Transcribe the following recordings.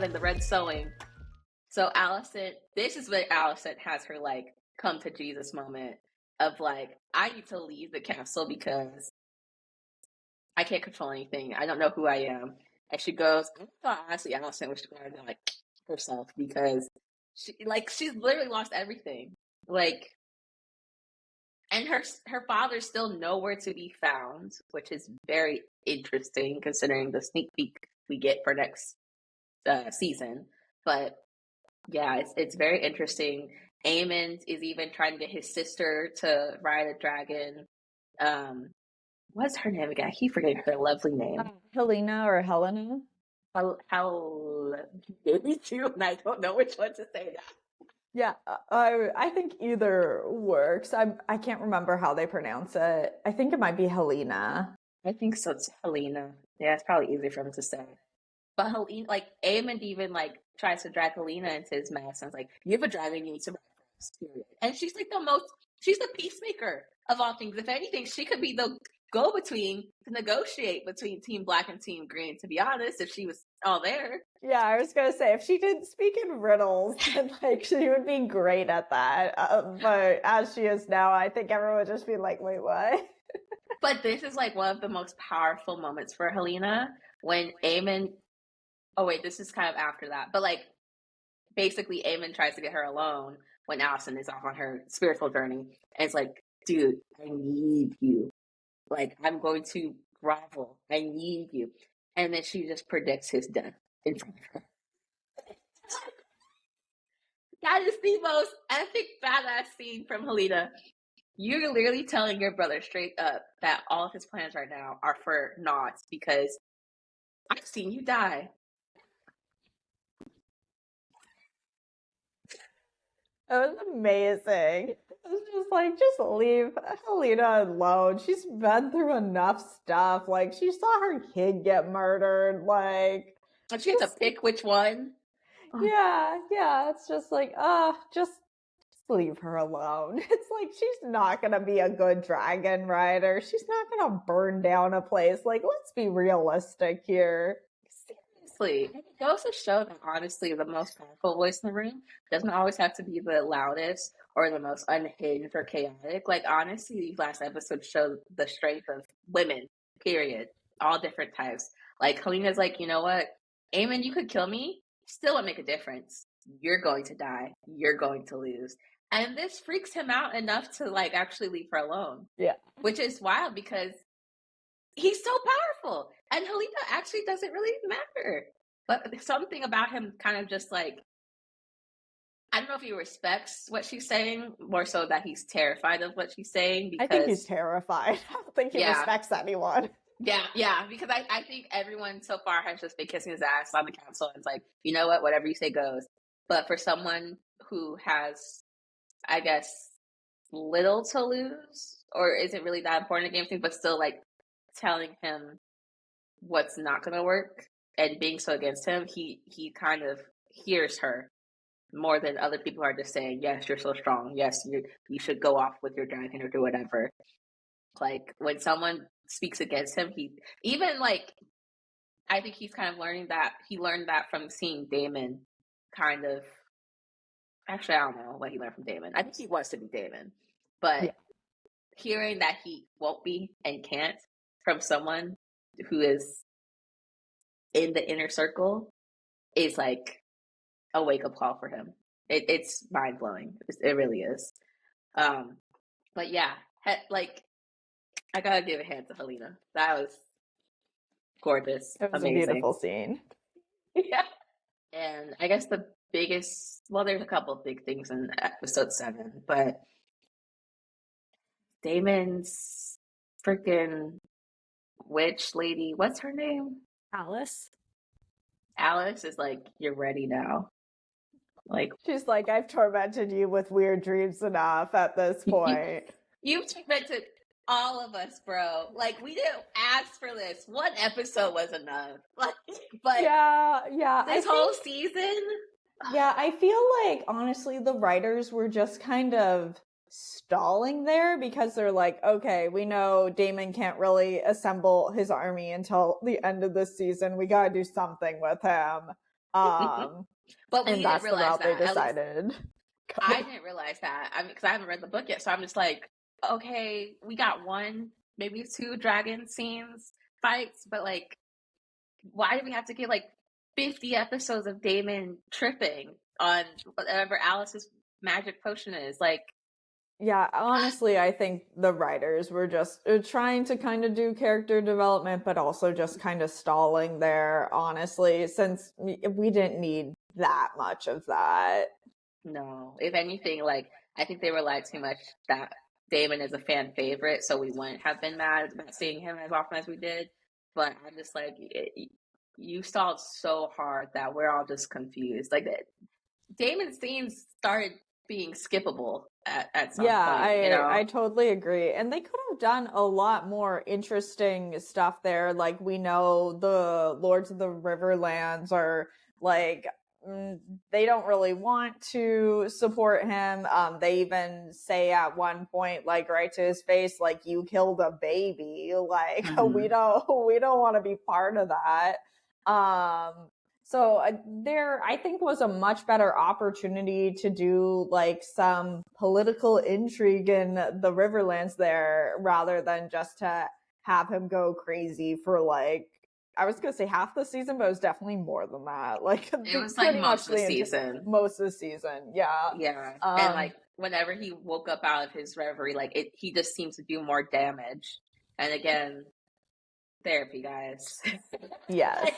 in the red sewing. So Allison, this is where Allison has her like come to Jesus moment of like, I need to leave the castle because I can't control anything. I don't know who I am. And she goes, I thought honestly Allison was going to like herself because she's literally lost everything. Like, and her father's still nowhere to be found, which is very interesting considering the sneak peek we get for next season. But yeah, it's very interesting. Aemon is even trying to get his sister to ride a dragon. What's her name again? I keep forgetting her lovely name. Helena or Helena? How maybe too, and I don't know which one to say now. Yeah, I think either works. I can't remember how they pronounce it. I think it might be Helena. I think so. It's Helena. Yeah, it's probably easier for him to say. But Helena, like Aemon, even like tries to drag Helena into his mess, and it's like, "You have a dragon, you need to ride first, period." And she's like she's the peacemaker of all things. If anything, she could be the go-between to negotiate between Team Black and Team Green. To be honest, if she was all there. Yeah, I was gonna say if she didn't speak in riddles, then like she would be great at that. But as she is now, I think everyone would just be like, "Wait, what?" But this is like one of the most powerful moments for Helena when Aemon. Oh wait, this is kind of after that. But like, basically, Aemon tries to get her alone when Allison is off on her spiritual journey, and it's like, dude, I need you. Like, I'm going to grovel. I need you. And then she just predicts his death in front of her. That is the most epic badass scene from Helena. You're literally telling your brother straight up that all of his plans right now are for naught because I've seen you die. It was amazing. It was just like, just leave Helena alone. She's been through enough stuff. Like, she saw her kid get murdered. Like, And she had to pick which one. yeah. It's just like, just leave her alone. It's like, she's not gonna be a good dragon rider. She's not gonna burn down a place. Like, let's be realistic here. Seriously. It goes to show that honestly the most powerful voice in the room doesn't always have to be the loudest or the most unhinged or chaotic. Like honestly, these last episodes show the strength of women, period. All different types. Like Helena's like, you know what? Aemon, you could kill me, still won't make a difference. You're going to die. You're going to lose. And this freaks him out enough to like actually leave her alone. Yeah. Which is wild because he's so powerful. And Helena actually doesn't really matter. But something about him kind of just like, I don't know if he respects what she's saying, more so that he's terrified of what she's saying. Because, I think he's terrified. I don't think he respects anyone. Yeah, because I think everyone so far has just been kissing his ass on the council. And it's like, you know what, whatever you say goes. But for someone who has, I guess, little to lose, or isn't really that important in game thing, but still like telling him what's not going to work and being so against him, he kind of hears her more than other people are just saying, yes, you're so strong. Yes, you should go off with your dragon or do whatever. Like when someone speaks against him, he even like, I think he's kind of learning that. He learned that from seeing Daemon kind of, actually, I don't know what he learned from Daemon. I think he wants to be Daemon, but hearing that he won't be and can't from someone who is in the inner circle is like a wake-up call for him. It's mind-blowing. It really is. But yeah, like I gotta give a hand to Helena. That was gorgeous. It was amazing. A beautiful scene. Yeah. And I guess the biggest, well, there's a couple of big things in episode 7, but Damon's freaking witch lady, what's her name? Alice. Alice is like, you're ready now. Like, she's like, I've tormented you with weird dreams enough at this point. You've tormented all of us, bro. Like, we didn't ask for this. One episode was enough. Like, but yeah. This whole season. Yeah, I feel like honestly the writers were just kind of stalling there because they're like, okay, we know Daemon can't really assemble his army until the end of the season. We gotta do something with him. Um, But we and didn't that's the realize route they that. At least decided. I didn't realize that. I mean, because I haven't read the book yet, so I'm just like, okay, we got one, maybe two dragon scenes, fights, but like, why do we have to get like 50 episodes of Damon tripping on whatever Alice's magic potion is? Like, Yeah, honestly, I think the writers were just trying to kind of do character development, but also just kind of stalling there, honestly, since we didn't need that much of that. no. If anything, like, I think they relied too much that Damon is a fan favorite, so we wouldn't have been mad about seeing him as often as we did. But I'm just like, you stalled so hard that we're all just confused. Like, Damon's scenes started being skippable at some Yeah, point, you I know? totally agree. And they could have done a lot more interesting stuff there. Like we know the Lords of the Riverlands are like they don't really want to support him. They even say at one point, like right to his face, like you killed a baby. Like we don't want to be part of that. So there, I think, was a much better opportunity to do like some political intrigue in the Riverlands there, rather than just to have him go crazy for like, I was gonna say half the season, but it was definitely more than that. Like It was like pretty much most of the season. most of the season. Yeah. Yeah. And Um. like whenever he woke up out of his reverie, like he just seems to do more damage. And again, therapy, guys. Yes. Like,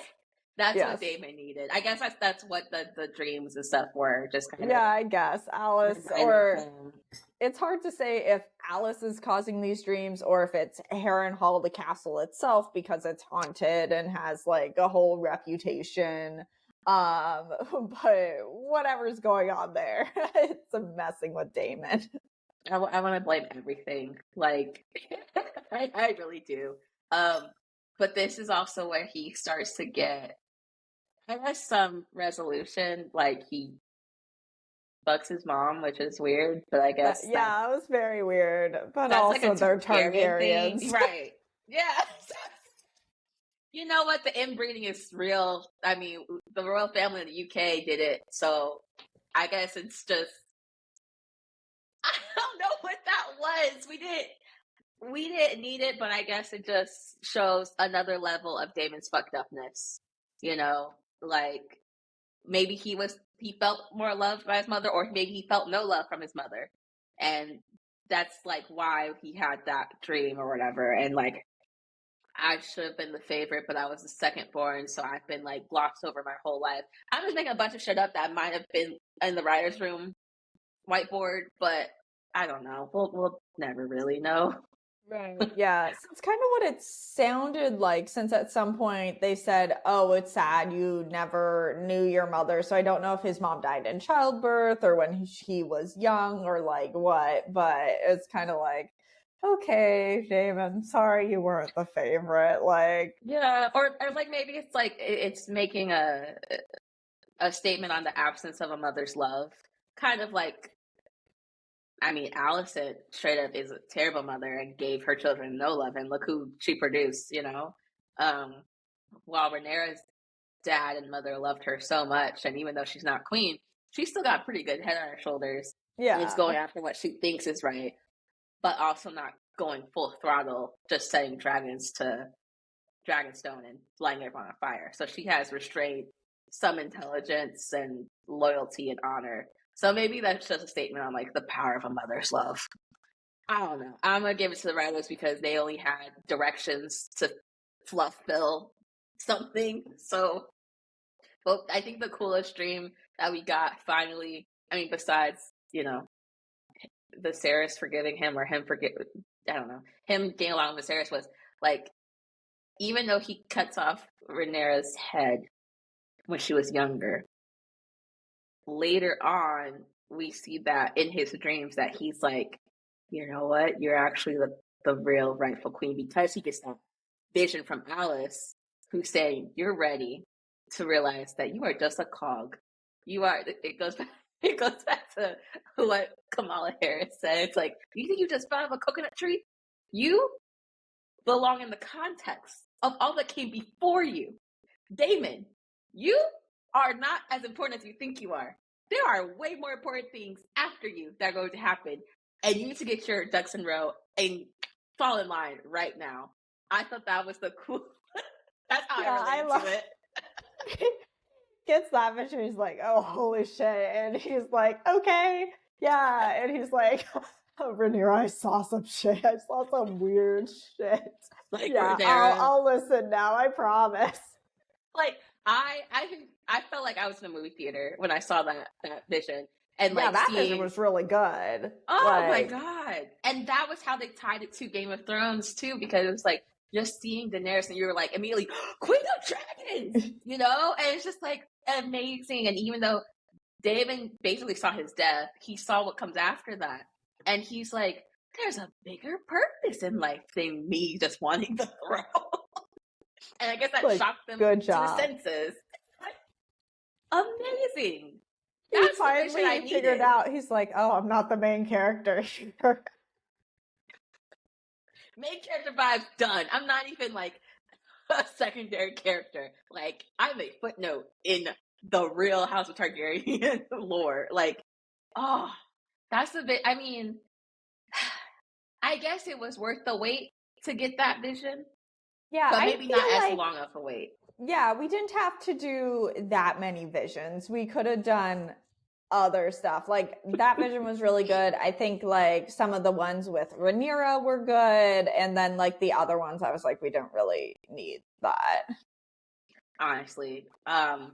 that's what Yes. Damon needed. I guess that's what the dreams and stuff were, just kind of Yeah, I guess Alice, reminding or him. it's hard to say if Alice is causing these dreams or if it's Harrenhal, the castle itself, because it's haunted and has like a whole reputation. But whatever's going on there, it's messing with Damon. I want to blame everything. Like, I really do. Um, but this is also where he starts to get, I guess, some resolution. Like he fucks his mom, which is weird, but I guess Yeah, it was very weird. But that's like a also they're Targaryen thing, Targaryens. right? Yeah. You know what? The inbreeding is real. I mean, the royal family in the UK did it, so I guess it's just I don't know what that was. We didn't need it, but I guess it just shows another level of Damon's fucked upness. You know, like maybe he felt more loved by his mother, or maybe he felt no love from his mother, and that's like why he had that dream or whatever. And like I should have been the favorite, but I was the second born, so I've been like glossed over my whole life. I'm just making a bunch of shit up that might have been in the writers' room whiteboard, but I don't know. We'll never really know. Right. Yeah. So it's kind of what it sounded like, since at some point they said, oh, it's sad you never knew your mother. So I don't know if his mom died in childbirth or when he was young or like what, but it's kind of like, okay, Damon, sorry you weren't the favorite. Like, Yeah, or like maybe it's like it's making a statement on the absence of a mother's love. Kind of like, I mean, Allison straight up is a terrible mother and gave her children no love, and look who she produced, you know? Um, while Rhaenyra's dad and mother loved her so much, and even though she's not queen, she's still got pretty good head on her shoulders and is yeah. going after what she thinks is right, but also not going full throttle, just setting dragons to Dragonstone and lighting everyone on fire. So she has restraint, some intelligence, and loyalty and honor. So maybe that's just a statement on like the power of a mother's love. I don't know. I'm gonna give it to the writers because they only had directions to fluff fill something. So, but I think the coolest dream that we got finally, I mean, besides, you know, Viserys forgiving him or him forgive, I don't know, him getting along with Viserys was like, even though he cuts off Rhaenyra's head when she was younger, later on we see that in his dreams that he's like, you know what, you're actually the real rightful queen, because he gets that vision from Alice who's saying you're ready to realize that you are just a cog. You are, it goes back to what Kamala Harris said. It's like, you think you just fell out of a coconut tree? You belong in the context of all that came before you. Damon, you are not as important as you think you are. There are way more important things after you that are going to happen, and you need to get your ducks in a row and fall in line right now. I thought that was the cool. That's how I related to it. Gets that mission, he's like, oh, holy shit. And he's like, okay, yeah. And he's like, oh, Rhaenyra, I saw some shit. I saw some weird shit. Like, yeah, Rhaenyra. I'll listen now, I promise. Like, I felt like I was in a movie theater when I saw that vision. And yeah, like that vision was really good. Oh my god. And that was how they tied it to Game of Thrones too, because it was like just seeing Daenerys and you were like immediately Queen of Dragons, you know? And it's just like amazing. And even though Daemon basically saw his death, he saw what comes after that. And he's like, there's a bigger purpose in life than me just wanting the throne. And I guess that like, shocked them to the senses. Amazing. He finally figured out, he's like, oh, I'm not the main character here. Main character vibes done. I'm not even like a secondary character. Like, I'm a footnote in the real House of Targaryen lore. Like, oh, that's a bit, I mean, I guess it was worth the wait to get that vision. Yeah, but maybe not as long of a wait. Yeah, we didn't have to do that many visions. We could have done other stuff. Like, that vision was really good. I think like some of the ones with Rhaenyra were good, and then like the other ones I was like, we don't really need that. Honestly. But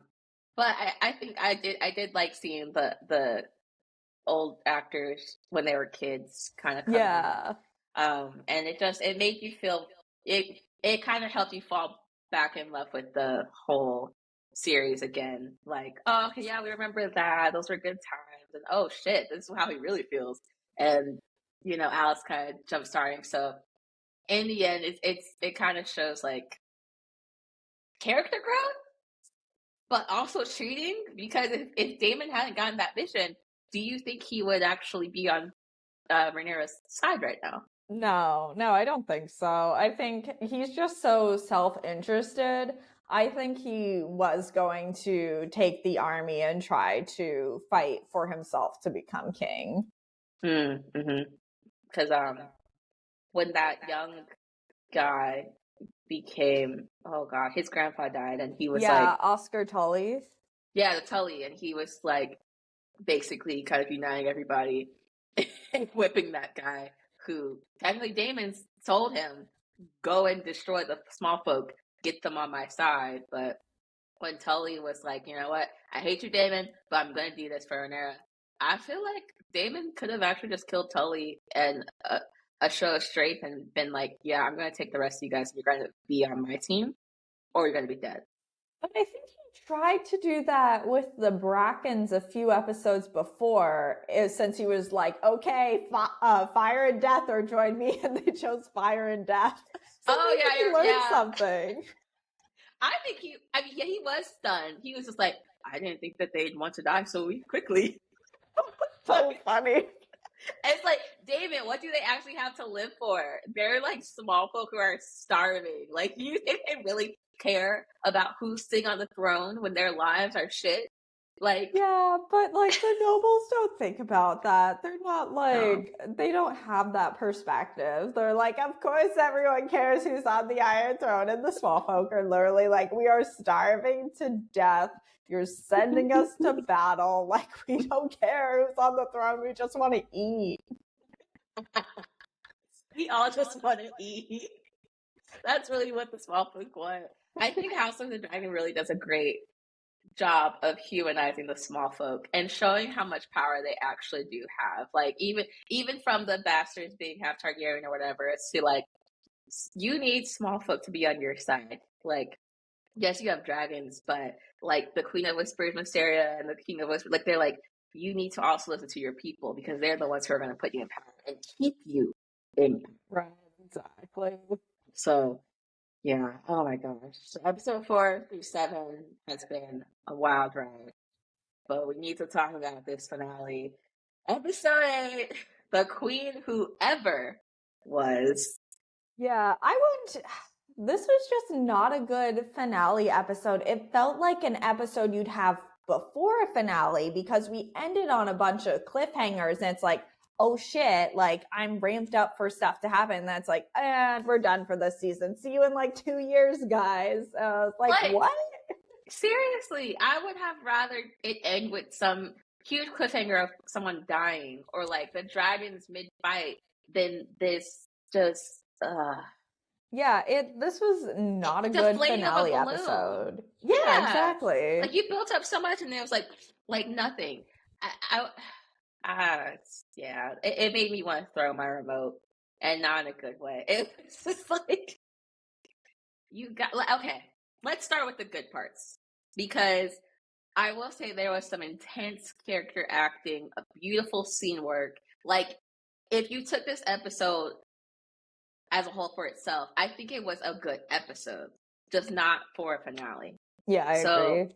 I think I did like seeing the old actors when they were kids kind of come yeah in. And it made you feel it kind of helped you fall back in love with the whole series again. Like, oh yeah, we remember that. Those were good times. And oh shit, this is how he really feels. And you know, Alice kind of jump starting. So in the end, it kind of shows like character growth, but also cheating. Because if Daemon hadn't gotten that vision, do you think he would actually be on Rhaenyra's side right now? No, I don't think so. I think he's just so self-interested. I think he was going to take the army and try to fight for himself to become king. Mm-hmm. Because when that young guy became, oh god, his grandpa died, and he was like, Oscar Tully. Yeah, the Tully, and he was like basically kind of uniting everybody and whipping that guy who technically Daemon told him, go and destroy the small folk, get them on my side. But when Tully was like, you know what, I hate you, Daemon, but I'm going to do this for Rhaenyra, I feel like Daemon could have actually just killed Tully and a show of strength and been like, yeah, I'm going to take the rest of you guys. You're going to be on my team, or you're going to be dead. But I think he tried to do that with the Brackens a few episodes before, since he was like, okay, fire and death, or join me, and they chose fire and death. So he learned something. I think he was stunned. He was just like, I didn't think that they'd want to die so quickly. So funny. It's like, David, what do they actually have to live for? They're like small folk who are starving. Like, you think they really care about who's sitting on the throne when their lives are shit? Like, yeah, but like the nobles don't think about that. They're not like, they don't have that perspective. They're like, of course everyone cares who's on the Iron Throne, and the small folk are literally like, we are starving to death. You're sending us to battle. Like, we don't care who's on the throne. We just want to eat. We all just want to eat. That's really what the small folk want. I think House of the Dragon really does a great job of humanizing the small folk and showing how much power they actually do have. Like, even from the bastards being half Targaryen or whatever, it's to like, you need small folk to be on your side. Like, yes, you have dragons, but like the Queen of Whispers, Mysteria, and the King of Whispers, like, they're like, you need to also listen to your people because they're the ones who are going to put you in power and keep you in power. Right, exactly. So, yeah. Oh my gosh. So episode 4 through 7 has been a wild ride, but we need to talk about this finale. Episode 8, the Queen Whoever Was. Yeah, this was just not a good finale episode. It felt like an episode you'd have before a finale because we ended on a bunch of cliffhangers and it's like, oh shit, like I'm ramped up for stuff to happen. And that's like, and we're done for this season. See you in like 2 years, guys. Like, what? Seriously, I would have rather it end with some huge cliffhanger of someone dying or like the dragons mid-fight than this just Yeah, this was not a good deflating of a finale balloon. episode. Yeah, Yeah. exactly. Like you built up so much and then it was like nothing. Yeah, it made me want to throw my remote and not in a good way. It was just like okay, let's start with the good parts because I will say there was some intense character acting, a beautiful scene work. Like if you took this episode as a whole for itself, I think it was a good episode, just not for a finale. Yeah, I agree.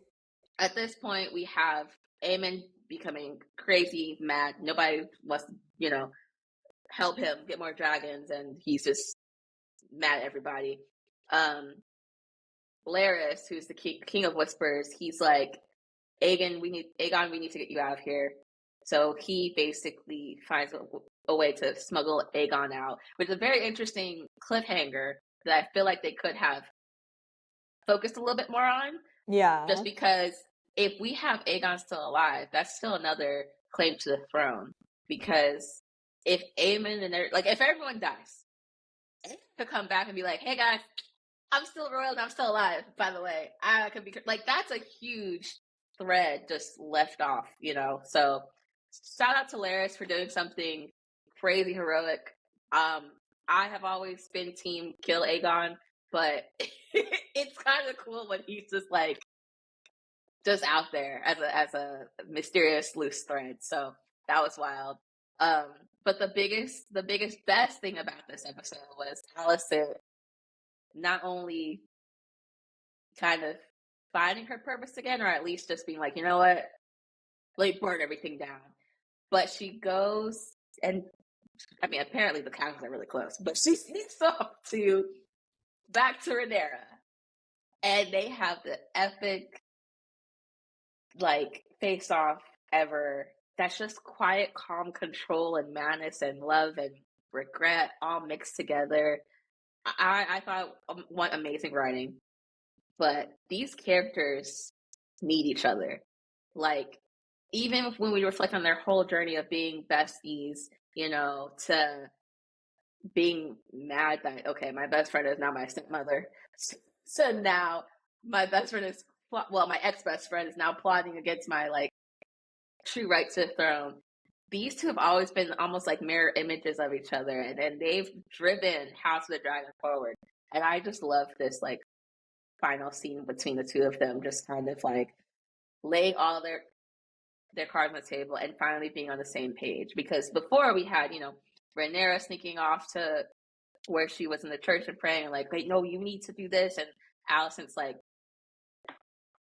At this point, we have Aemon becoming crazy, mad. Nobody wants to, help him get more dragons, and he's just mad at everybody. Larys, who's the king of whispers, he's like, Aegon, we need to get you out of here. So he basically finds a way to smuggle Aegon out, which is a very interesting cliffhanger that I feel like they could have focused a little bit more on. Yeah. Just because if we have Aegon still alive, that's still another claim to the throne. Because if Aemon and if everyone dies, Aemon could come back and be like, "Hey guys, I'm still royal and I'm still alive. By the way, I could be like that's a huge thread just left off, So shout out to Larys for doing something crazy heroic. I have always been team kill Aegon, but it's kind of cool when he's just like just out there as a mysterious loose thread. So that was wild. But the biggest best thing about this episode was Alicent not only kind of finding her purpose again, or at least just being like, you know what, like burn everything down. But she goes and apparently the castles are really close, but she sneaks off back to Rhaenyra, and they have the epic face off ever. That's just quiet, calm control and madness and love and regret all mixed together. I thought one amazing writing, but these characters need each other. Like even when we reflect on their whole journey of being besties, to being mad that okay, my best friend is now my stepmother. So now my best friend is my ex-best friend is now plotting against my true right to the throne. These two have always been almost like mirror images of each other, and they've driven House of the Dragon forward. And I just love this final scene between the two of them, just kind of laying all their cards on the table and finally being on the same page. Because before we had, Rhaenyra sneaking off to where she was in the church and praying, and wait, no, you need to do this, and Alicent's like,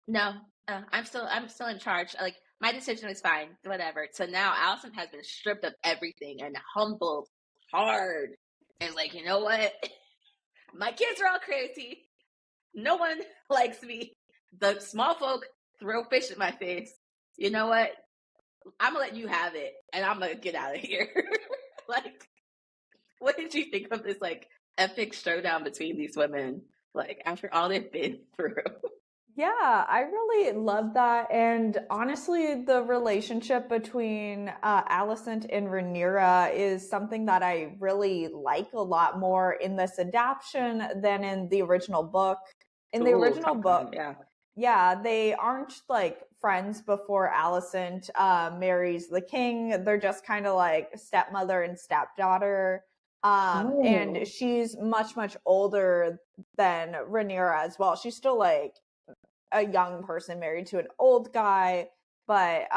no, I'm still in charge. My decision is fine, whatever. So now Alicent has been stripped of everything and humbled hard. And you know what? My kids are all crazy. No one likes me. The small folk throw fish at my face. You know what? I'm gonna let you have it, and I'm gonna get out of here. What did you think of this epic showdown between these women? After all they've been through. Yeah, I really love that. And honestly, the relationship between Alicent and Rhaenyra is something that I really like a lot more in this adaptation than in the original book. In the original book, yeah, they aren't friends before Alicent marries the king. They're just kind of like stepmother and stepdaughter. And she's much, much older than Rhaenyra as well. She's still a young person married to an old guy, but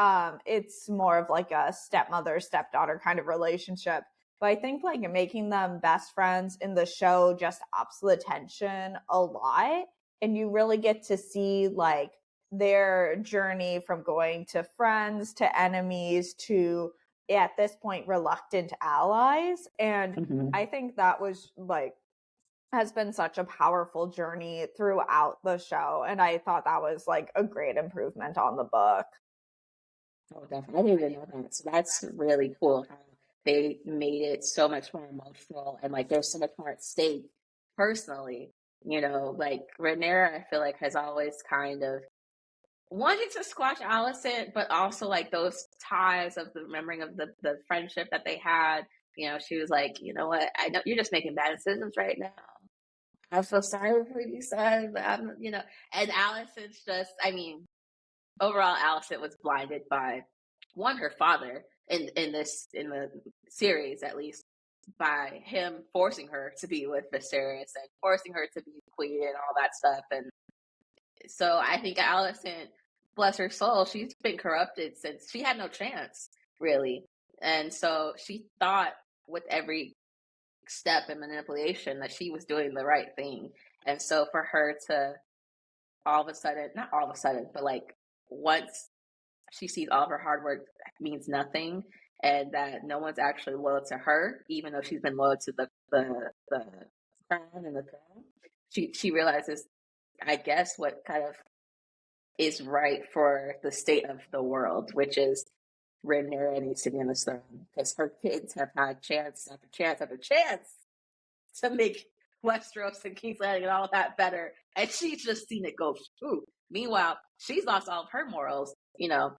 it's more of a stepmother stepdaughter kind of relationship. But I think making them best friends in the show just ups the tension a lot, and you really get to see their journey from going to friends to enemies to at this point reluctant allies. And I think that was has been such a powerful journey throughout the show. And I thought that was like a great improvement on the book. Oh, definitely. I didn't even know that. So that's really cool how they made it so much more emotional and like there's so much more at stake personally. You know, like Rhaenyra, I feel like has always kind of wanted to squash Alicent, but also like those ties of the remembering of the friendship that they had. You know, she was like, you know what, I know you're just making bad decisions right now. I feel sorry for you, son, but I'm, you know, and Alicent's just, I mean, overall, Alicent was blinded by one, her father in the series at least, by him forcing her to be with Viserys and forcing her to be queen and all that stuff. And so I think Alicent, bless her soul, she's been corrupted since she had no chance, really. And so she thought with every step and manipulation that she was doing the right thing. And so for her to all of a sudden, not all of a sudden, but like once she sees all of her hard work means nothing and that no one's actually loyal to her, even though she's been loyal to the crown and the throne, she realizes, I guess, what kind of is right for the state of the world, which is Rhaenyra needs to be on the throne because her kids have had chance after chance after chance to make Westeros and King's Landing and all that better, and she's just seen it go through. Meanwhile, she's lost all of her morals, you know,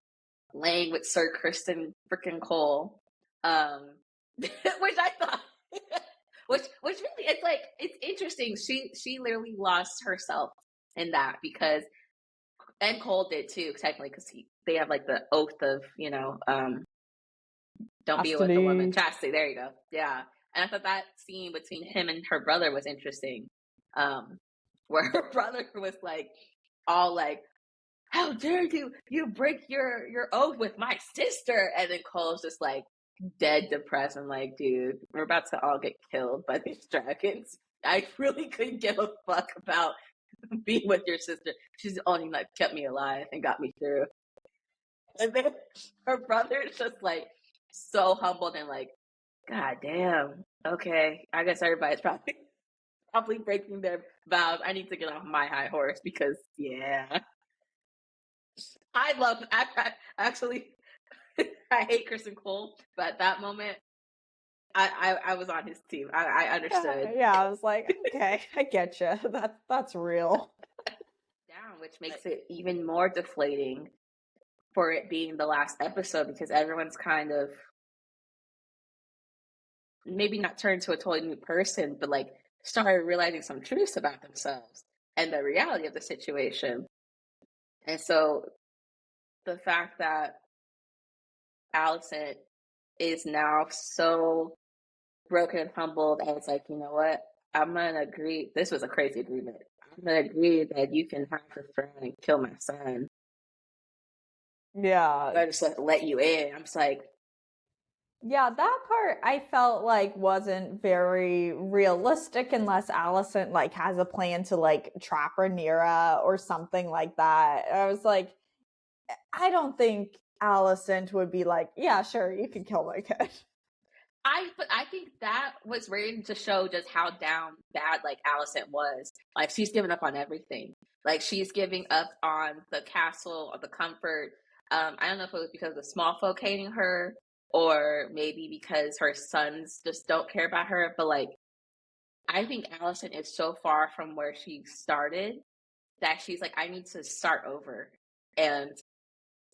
laying with Sir Kristen freaking Cole, which I thought, which really, it's like it's interesting. She literally lost herself in that because, and Cole did too, technically, because they have like the oath of, you know, don't be with a woman, chastity. There you go. Yeah, and I thought that scene between him and her brother was interesting, where her brother was like, all like, how dare you break your oath with my sister, and then Cole's just like dead depressed and like, dude, we're about to all get killed by these dragons. I really couldn't give a fuck about being with your sister. She's the only like kept me alive and got me through. And then her brother is just like so humbled and like, god damn, okay, I guess everybody's probably breaking their vows. I need to get off my high horse because yeah, I actually, I hate Kristen Cole, but at that moment, I was on his team. I understood. Yeah, I was like, okay, I get you. That's real. Down, which makes it even more deflating for it being the last episode because everyone's kind of maybe not turned to a totally new person, but like started realizing some truths about themselves and the reality of the situation. And so the fact that Alicent is now so broken and humbled, and it's like, you know what? I'm gonna agree. This was a crazy agreement. I'm gonna agree that you can have the throne and kill my son. Yeah. I just let you in. I'm just like, Yeah, that part I felt like wasn't very realistic unless Alicent like has a plan to like trap Rhaenyra or something like that. I was like, I don't think Alicent would be like, yeah, sure, you can kill my kid. but I think that was written to show just how down bad like Alicent was. Like she's giving up on everything. Like she's giving up on the castle or the comfort. I don't know if it was because of the small folk hating her or maybe because her sons just don't care about her. But like, I think Alicent is so far from where she started that she's like, I need to start over. And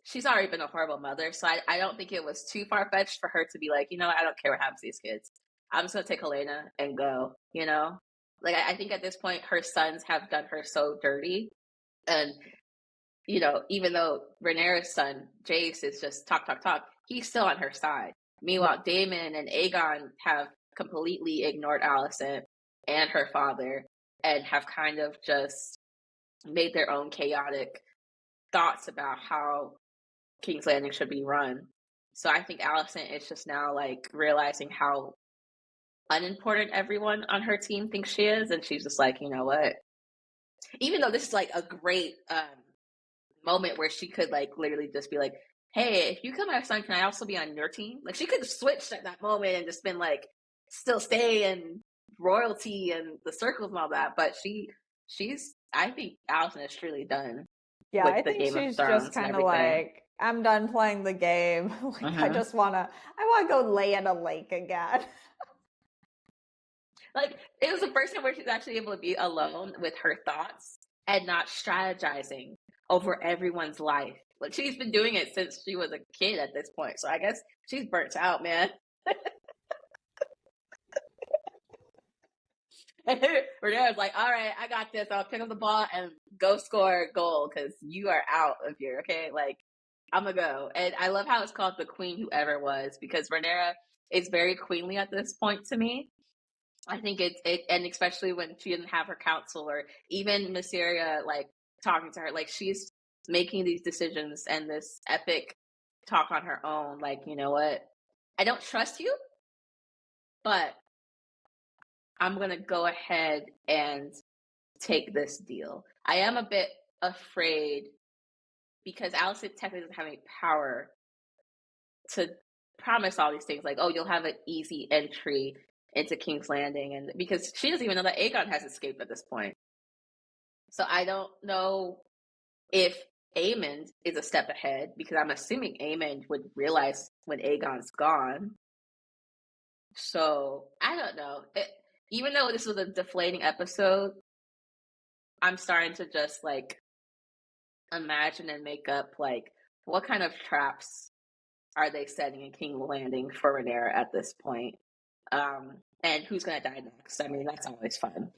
she's already been a horrible mother, so I don't think it was too far fetched for her to be like, you know, I don't care what happens to these kids. I'm just gonna take Helena and go. You know, like I think at this point her sons have done her so dirty, and you know, even though Rhaenyra's son Jace is just talk talk talk, he's still on her side. Meanwhile, Daemon and Aegon have completely ignored Alicent and her father, and have kind of just made their own chaotic thoughts about how King's Landing should be run. So I think Alicent is just now like realizing how unimportant everyone on her team thinks she is, and she's just like, you know what? Even though this is like a great moment where she could like literally just be like, "Hey, if you come out son, can I also be on your team?" Like she could have switched at that moment and just been like, still stay and royalty and the circles and all that, but she's I think Allison is truly done Yeah, with I the think Game of she's just Thrones and kind of everything. like, I'm done playing the game. Like, I want to go lay in a lake again. Like, it was the first time where she's actually able to be alone with her thoughts and not strategizing over everyone's life. Like, she's been doing it since she was a kid at this point. So I guess she's burnt out, man. Renee's like, all right, I got this. I'll pick up the ball and go score a goal because you are out of here, okay? Like, I'm gonna go. And I love how it's called the Queen Who Ever Was, because Rhaenyra is very queenly at this point to me. I think and especially when she didn't have her counsel, or even Mysaria like talking to her, like she's making these decisions and this epic talk on her own. Like, you know what? I don't trust you, but I'm gonna go ahead and take this deal. I am a bit afraid because Alice technically doesn't have any power to promise all these things, like, oh, you'll have an easy entry into King's Landing, and because she doesn't even know that Aegon has escaped at this point. So I don't know if Aemond is a step ahead, because I'm assuming Aemond would realize when Aegon's gone. So I don't know. Even though this was a deflating episode, I'm starting to just like imagine and make up like what kind of traps are they setting in King Landing for Rhaenyra at this point? And who's gonna die next? I mean, that's always fun.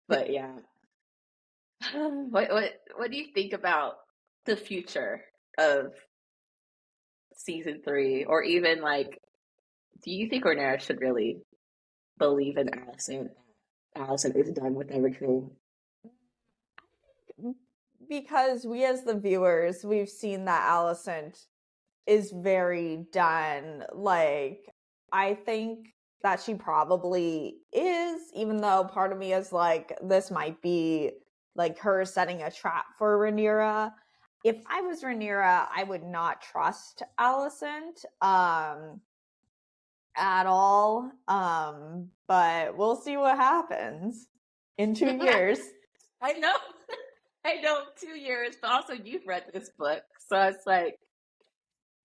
But yeah, what do you think about the future of season 3, or even like, do you think Rhaenyra should really believe in Allison? Allison is done with everything. Because we as the viewers, we've seen that Alicent is very done. Like, I think that she probably is, even though part of me is like, this might be like her setting a trap for Rhaenyra. If I was Rhaenyra, I would not trust Alicent at all. But we'll see what happens in 2 years. I know. I know, 2 years, but also you've read this book, so it's like,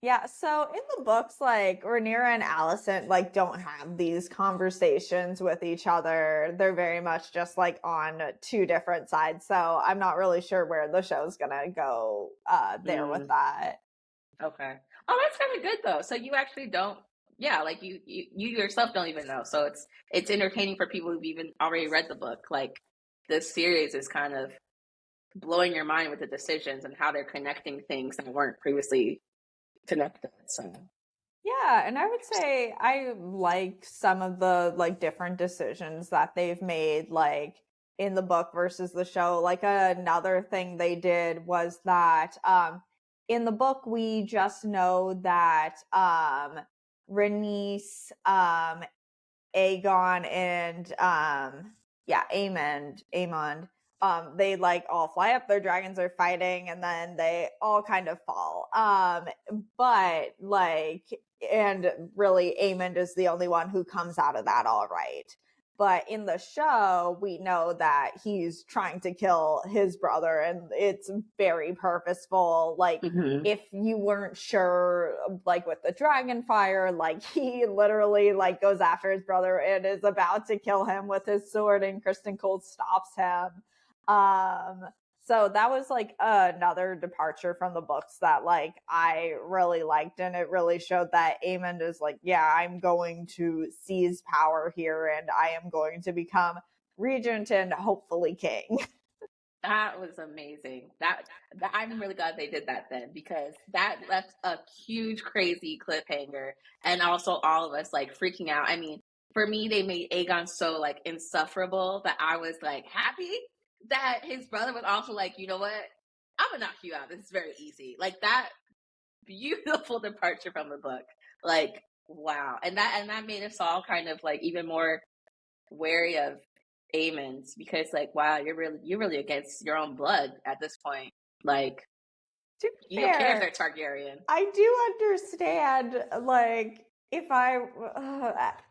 yeah, so in the books, like, Rhaenyra and Alicent, like, don't have these conversations with each other. They're very much just, like, on 2 different sides, so I'm not really sure where the show's gonna go there with that. Okay. Oh, that's kind of good, though. So you actually don't, yeah, like you yourself don't even know. So it's entertaining for people who've even already read the book. Like, this series is kind of blowing your mind with the decisions and how they're connecting things that weren't previously connected. So Yeah, and I would say I like some of the like different decisions that they've made, like in the book versus the show. Like, another thing they did was that in the book we just know that Rhaenys, Aegon, and Aemond, they like all fly up, their dragons are fighting, and then they all kind of fall. But like, and really Aemond is the only one who comes out of that all right. But in the show, we know that he's trying to kill his brother, and it's very purposeful. Like, if you weren't sure, like with the dragon fire, like he literally like goes after his brother and is about to kill him with his sword, and Kristen Cole stops him. So that was like another departure from the books that like I really liked, and it really showed that Aemond is like, yeah, I'm going to seize power here, and I am going to become regent and hopefully king. that was amazing. That I'm really glad they did that then, because that left a huge, crazy cliffhanger, and also all of us like freaking out. I mean, for me, they made Aegon so like insufferable that I was like happy that his brother was also like, you know what, I'm gonna knock you out. This is very easy. Like, that beautiful departure from the book. Like, wow, and that made us all kind of like even more wary of Aemond, because like, wow, you're really against your own blood at this point. Like, To be you don't care if fair, they're Targaryen. I do understand, like, if I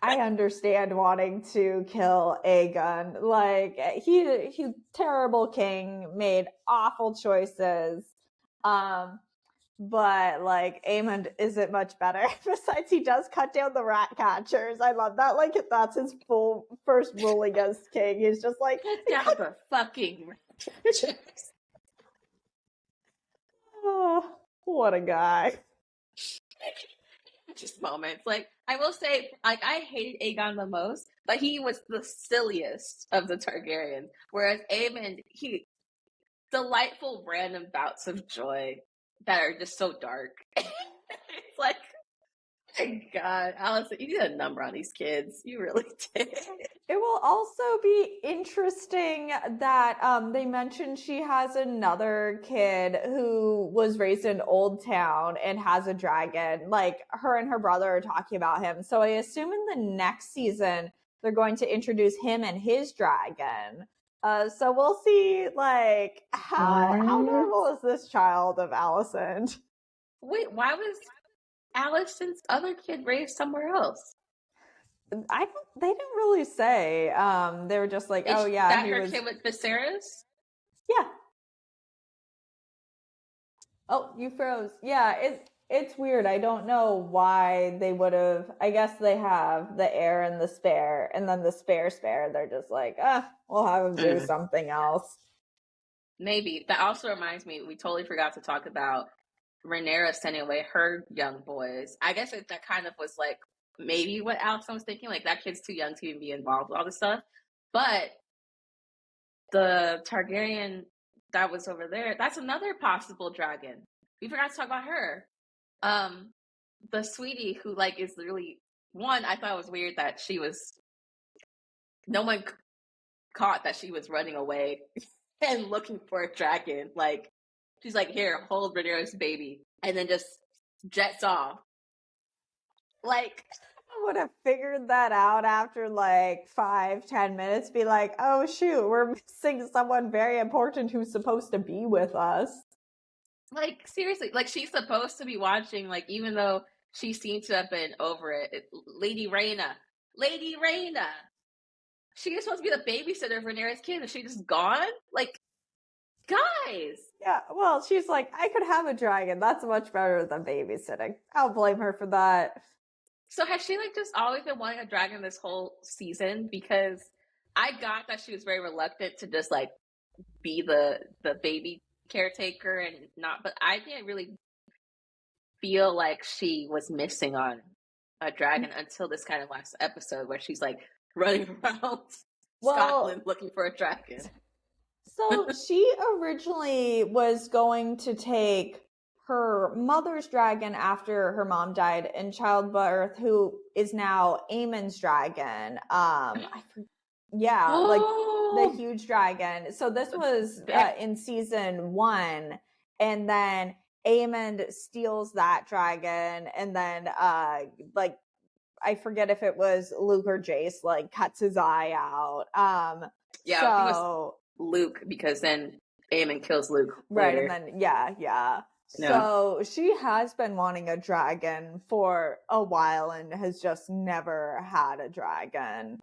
understand wanting to kill Aegon. Like he's terrible king, made awful choices. But like Aemond isn't much better. Besides, he does cut down the rat catchers. I love that. Like that's his full first ruling as king. He's just like Cut down the fucking rat catchers. Oh, what a guy. Just moments. Like, I will say, like, I hated Aegon the most, but he was the silliest of the Targaryens. Whereas Aemond, he delightful random bouts of joy that are just so dark. It's like, my God, Allison, you did a number on these kids. You really did. It will also be interesting that they mentioned she has another kid who was raised in Old Town and has a dragon. Like her and her brother are talking about him. So I assume in the next season they're going to introduce him and his dragon. So we'll see like how normal is this child of Allison? Wait, why was Allison's other kid raised somewhere else? They didn't really say. They were just like, oh yeah, that he her was kid with Viserys? Yeah. Oh, you froze. Yeah, it's weird. I don't know why they would have. I guess they have the heir and the spare, and then the spare. They're just like, we'll have him do something else. Maybe. That also reminds me, we totally forgot to talk about Rhaenyra sending away her young boys. I guess that kind of was like maybe what Allison was thinking. Like that kid's too young to even be involved with all this stuff. But the Targaryen that was over there, that's another possible dragon. We forgot to talk about her. The sweetie who like is really one. I thought it was weird that she was. No one caught that she was running away and looking for a dragon. Like she's like, here, hold Rhaenyra's baby, and then just jets off. Like I would have figured that out after like 5-10 minutes. Be like, oh shoot, we're missing someone very important who's supposed to be with us. Like seriously, like she's supposed to be watching. Like even though she seemed to have been over it, Lady Rhaena. She is supposed to be the babysitter for Rhaenyra's kid, and she just gone. Like, guys. Yeah, well, she's like, I could have a dragon. That's much better than babysitting. I'll blame her for that. So has she like just always been wanting a dragon this whole season? Because I got that she was very reluctant to just like be the baby caretaker and not, but I didn't really feel like she was missing on a dragon until this kind of last episode where she's like running around Scotland looking for a dragon. So she originally was going to take her mother's dragon after her mom died in childbirth, who is now Aemon's dragon. Like the huge dragon. So this was in season 1, and then Aemond steals that dragon, and then like I forget if it was Luke or Jace, like cuts his eye out. Yeah, so, it was Luke, because then Aemond kills Luke later. Right, and then yeah. So she has been wanting a dragon for a while and has just never had a dragon.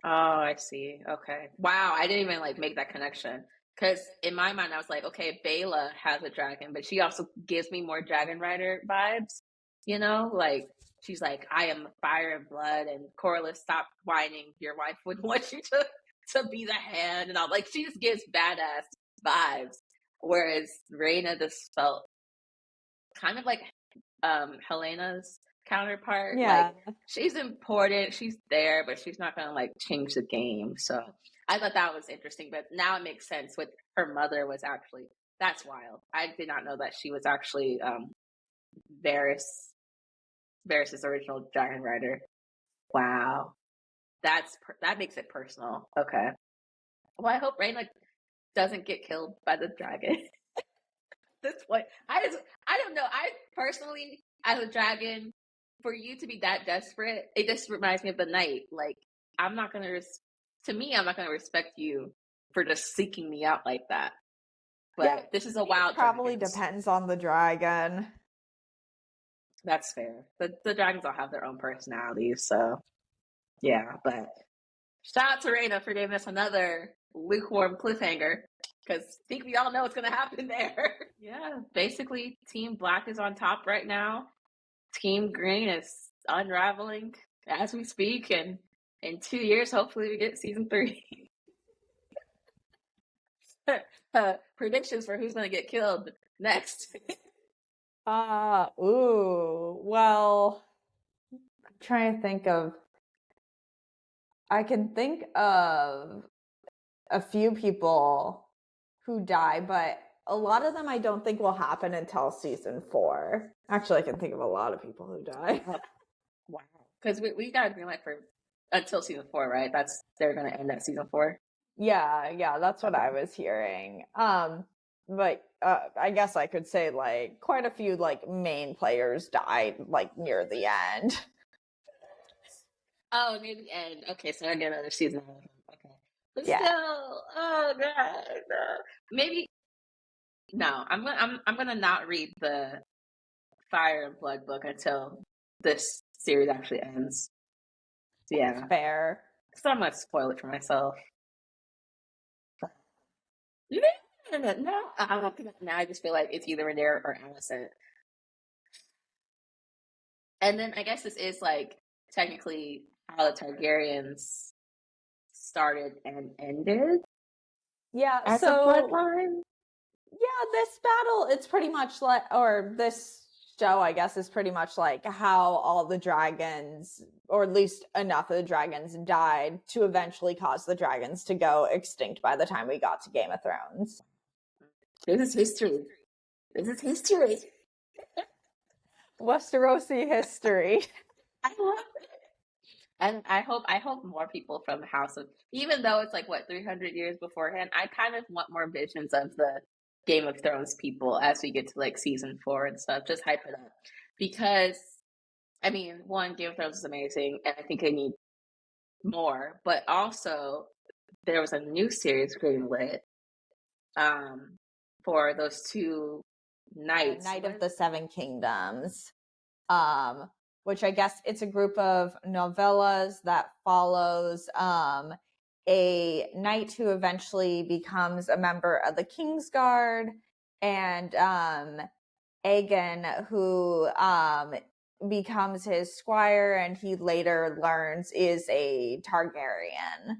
Oh, I see. Okay. Wow, I didn't even like make that connection. Because in my mind, I was like, okay, Bela has a dragon, but she also gives me more Dragon Rider vibes. You know, like she's like, I am fire and blood, and Corlys, stop whining. Your wife would want you to be the hand, and all. Like she just gives badass vibes. Whereas Rhaena just felt kind of like Helena's counterpart. Yeah. Like she's important, she's there, but she's not gonna like change the game. So I thought that was interesting, but now it makes sense. What her mother was actually, that's wild. I did not know that she was actually Varys's original Dragon Rider. Wow, that makes it personal. Okay, well, I hope Rhaena doesn't get killed by the dragon. This point, I don't know. I personally, as a dragon, for you to be that desperate, it just reminds me of the night. Like I'm not gonna respect you for just seeking me out like that. But this is a wild. Probably depends on the dragon. That's fair. The dragons all have their own personalities, so yeah. But shout out to Raina for giving us another lukewarm cliffhanger, because I think we all know what's going to happen there. Yeah, basically, Team Black is on top right now. Team Green is unraveling as we speak, and in 2 years, hopefully, we get season 3. Predictions for who's going to get killed next. Well, I'm trying to think of. I can think of a few people who die, but a lot of them I don't think will happen until season 4. Actually, I can think of a lot of people who die. Wow. Because we got a green light for until season 4, right? They're going to end at season 4. Yeah, that's what I was hearing. But I guess I could say like quite a few like main players died like near the end. Oh, near the end. Okay, so I get another season out of them. Okay. But Yeah. still, oh god. Maybe no, I'm gonna not read the Fire and Blood book until this series actually ends. Yeah. Fair. So I'm gonna spoil it for myself. No, now I just feel like it's either Rhaenyra or Alicent. And then I guess this is like technically how the Targaryens started and ended Yeah, as a so bloodline. yeah, this battle, it's pretty much like, or this show, I guess, is pretty much like how all the dragons, or at least enough of the dragons, died to eventually cause the dragons to go extinct by the time we got to Game of Thrones. This is history. This is history. Westerosi history. I love it. And I hope more people from House of, even though it's like what 300 years beforehand, I kind of want more visions of the Game of Thrones people as we get to like season 4 and stuff. Just hype it up, because I mean, one, Game of Thrones is amazing, and I think they need more. But also, there was a new series greenlit for those two knights. Knight of the Seven Kingdoms. Which I guess it's a group of novellas that follows a knight who eventually becomes a member of the Kingsguard, and Aegon, who becomes his squire, and he later learns is a Targaryen.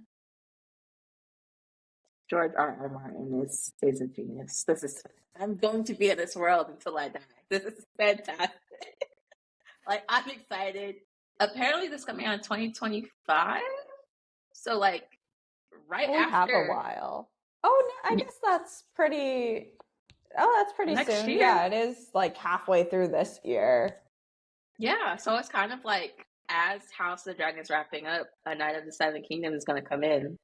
George R. Martin is a genius. I'm going to be in this world until I die. This is fantastic. Like, I'm excited. Apparently this coming out in 2025. So like right we after, have a while. Oh, I guess that's pretty. Oh, that's pretty next soon. year. Yeah, it is like halfway through this year. Yeah, so it's kind of like as House of the Dragon is wrapping up, A Knight of the Seven Kingdoms is going to come in.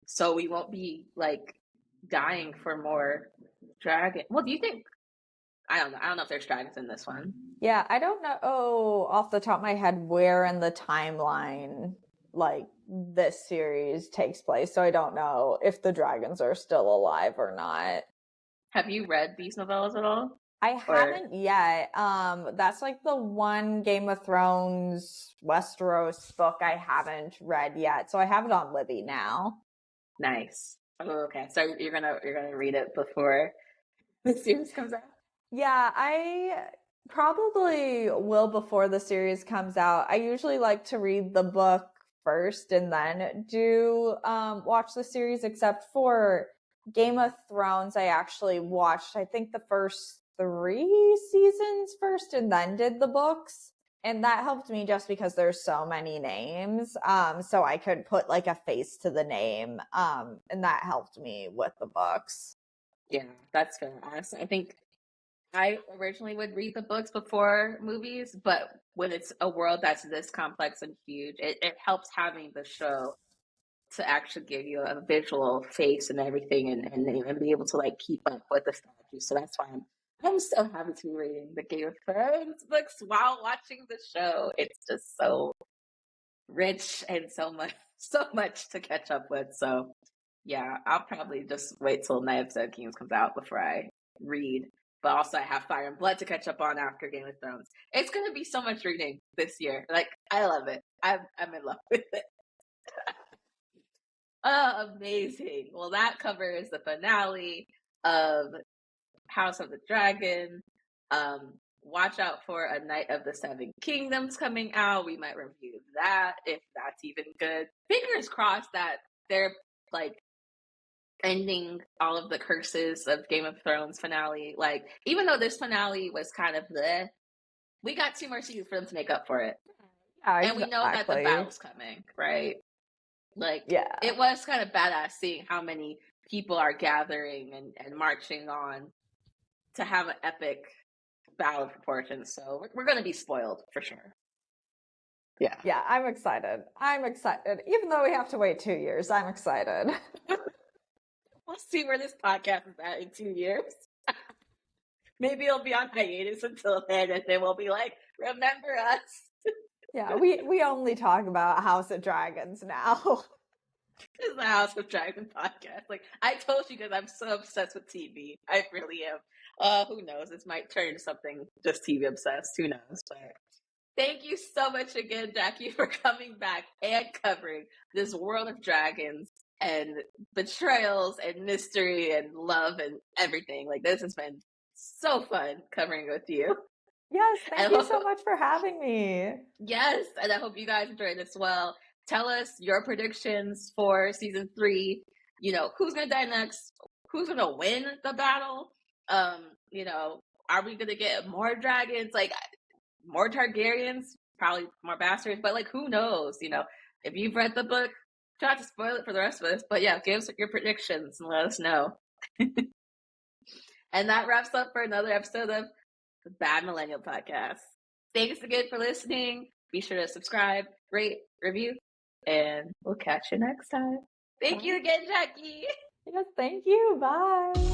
So we won't be like dying for more dragon. Well, do you think? I don't know. I don't know if there's dragons in this one. Yeah, I don't know off the top of my head where in the timeline like this series takes place. So I don't know if the dragons are still alive or not. Have you read these novellas at all? I haven't yet. That's like the one Game of Thrones Westeros book I haven't read yet. So I have it on Libby now. Nice. Oh, okay. So you're gonna read it before the series comes out? Yeah, I probably will before the series comes out. I usually like to read the book first and then do watch the series, except for Game of Thrones. I actually watched, I think, the first 3 seasons first and then did the books. And that helped me just because there's so many names. So I could put like a face to the name. And that helped me with the books. Yeah, that's fair. Honestly, I think I originally would read the books before movies, but when it's a world that's this complex and huge, it helps having the show to actually give you a visual face and everything, and be able to like keep up with the strategy. So that's why I'm so happy to be reading the Game of Thrones books while watching the show. It's just so rich and so much to catch up with. So yeah, I'll probably just wait till Knight of the Kings comes out before I read but also I have Fire and Blood to catch up on after Game of Thrones. It's going to be so much reading this year. Like, I love it. I'm in love with it. Oh, amazing. Well, that covers the finale of House of the Dragon. Watch out for A Knight of the Seven Kingdoms coming out. We might review that if that's even good. Fingers crossed that they're like ending all of the curses of Game of Thrones finale. Like, even though this finale was kind of bleh, we got 2 more seasons for them to make up for it. Yeah, And we know that the exactly. battle's coming, right? Like, Yeah. it was kind of badass seeing how many people are gathering and marching on to have an epic battle proportions. So we're going to be spoiled for sure. Yeah. Yeah, I'm excited. I'm excited. Even though we have to wait 2 years, I'm excited. We'll see where this podcast is at in 2 years. Maybe it'll be on hiatus until then, and then we'll be like, remember us. Yeah, we only talk about House of Dragons now. This is the House of Dragon podcast. Like, I told you guys, I'm so obsessed with TV. I really am. Who knows? This might turn into something just TV obsessed. Who knows? But thank you so much again, Jackie, for coming back and covering this world of dragons and betrayals and mystery and love and everything. Like, this has been so fun covering with you. Yes, thank you so much for having me. Yes, and I hope you guys enjoyed as well. Tell us your predictions for season 3. You know, who's gonna die next? Who's gonna win the battle? You know, are we gonna get more dragons? Like, more Targaryens? Probably more bastards, but like, who knows? You know, if you've read the book, try not to spoil it for the rest of us. But yeah, give us your predictions and let us know. And that wraps up for another episode of the Bad Millennial Podcast. Thanks again for listening. Be sure to subscribe, rate, review, and we'll catch you next time. Thank you again, Jackie. Yes, thank you. Bye.